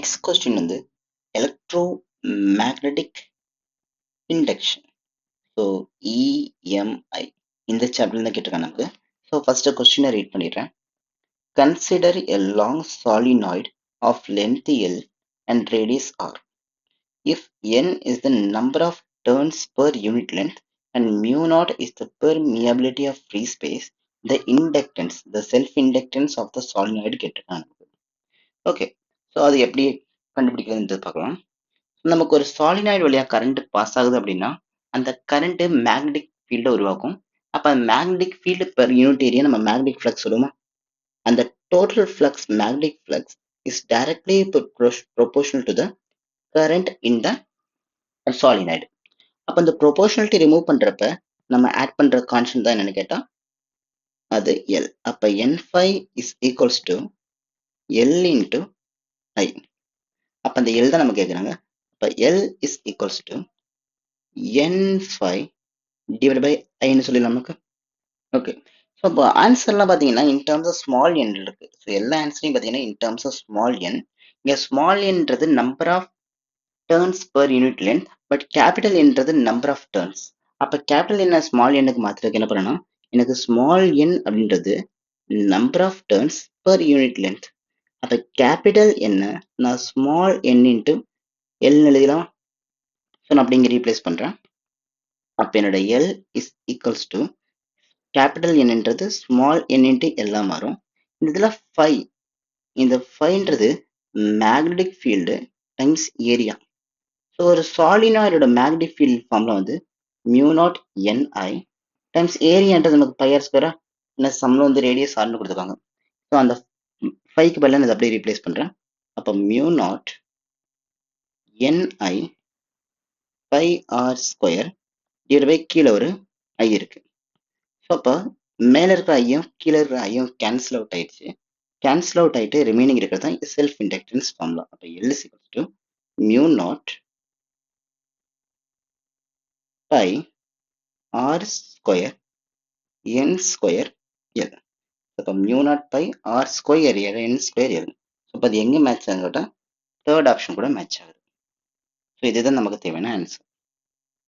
Next question வந்து electromagnetic induction. So EMI இந்த சாப்டர்ல கேட்டிருக்காங்க நமக்கு. ஸோ ஃபர்ஸ்ட் கொஸ்டினை ரீட் பண்ணிடுறேன். Consider a long solenoid of length L and radius R. If n is the number of turns per unit length and mu naught is the permeability of free space, the inductance, the self-inductance of the solenoid கேட்டிருக்காங்க. Okay, so அது எப்படி கண்டுபிடிக்கிறதுன்றது பார்க்கலாம். நமக்கு ஒரு solenoid வழியா current pass ஆகுது அப்படின்னா அந்த கரண்ட் மேக்னெட்டிக் ஃபீல்டை உருவாக்கும். அப்போ அந்த magnetic field per unit area நம்ம மேக்னெட்டிக் ஃப்ளக்ஸ் சொல்லுவோமா? அந்த total flux magnetic flux is directly proportional to the current in the solenoid. அப்போ இந்த ப்ரொபோர்ஷனாலிட்டி ரிமூவ் பண்றப்ப நம்ம ஆட் பண்ற கான்ஸ்டன்ட் தான் என்னன்னு கேட்டா அது எல். அப்போ n5 is equals to L into I. அப்போ அந்த எல் தான் நம்ம கேட்குறாங்க. அப்போ L is equals to n5 divide by ஐன்னு சொல்லிடலாம் நமக்கு. ஓகே, ஸோ இப்போ ஆன்சர்லாம் பார்த்தீங்கன்னா in terms of small N இருக்கு. ஸோ எல்லா ஆன்சரையும் பார்த்தீங்கன்னா in terms of small N. இங்கே ஸ்மால் என்றது number of turns per unit length, but capital என்றது நம்பர் ஆஃப் டர்ன்ஸ். அப்போ கேபிட்டல் என்ன ஸ்மால் எண்ணுக்கு மாத்திரக்கு என்ன பண்ணணும், எனக்கு ஸ்மால் என் அப்படின்றது number of turns per unit length. அப்போ கேபிட்டல் என்ன நான் ஸ்மால் என் இன்ட்டு எல் எழுதலாம். ஸோ நான் அப்படி இங்கே ரீப்ளேஸ் பண்ணுறேன். அப்போ என்னோட L is equals to capital என்னன்றது ஸ்மால் என் இன்ட்டு எல்லாம் மாறும். இந்த இதில் ஃபை, இந்த ஃபைன்றது magnetic field times area. So ஒரு சாலினாய்டோட மேக்னெட்டிக் ஃபீல்ட் ஃபார்ம்ல வந்து மியூ நாட் என்ஐ டைம்ஸ் ஏரியான்றது நமக்கு பை ஆர் ஸ்கொயரா, இல்லை சம்மில் வந்து ரேடியஸ் ஆர்னு கொடுத்துருக்காங்க. ஸோ அந்த ஃபைக்கு பதிலாக நான் அப்படியே ரீப்ளேஸ் பண்ணுறேன். அப்போ mu naught NI by R square divide by கீழே ஒரு ஐ இருக்கு. ஸோ அப்போ மேலே இருக்கிற ஐயும் கீழே இருக்கிற ஐயும் கேன்சல் அவுட் ஆயிடுச்சு. கேன்சல் அவுட் ஆகிட்டு ரிமைனிங் இருக்கிறது தான் செல்ஃப் இண்டக்டன்ஸ் ஃபார்முலா. அப்போ L is equals to mu naught pi R square N square L. அப்போ mu naught pi R square N square L. அப்போ அது எங்கே மேட்ச் ஆகுது, தேர்ட் ஆப்ஷன் கூட மேட்ச் ஆகுது. ஸோ இதுதான் நமக்கு தேவையான ஆன்சர்.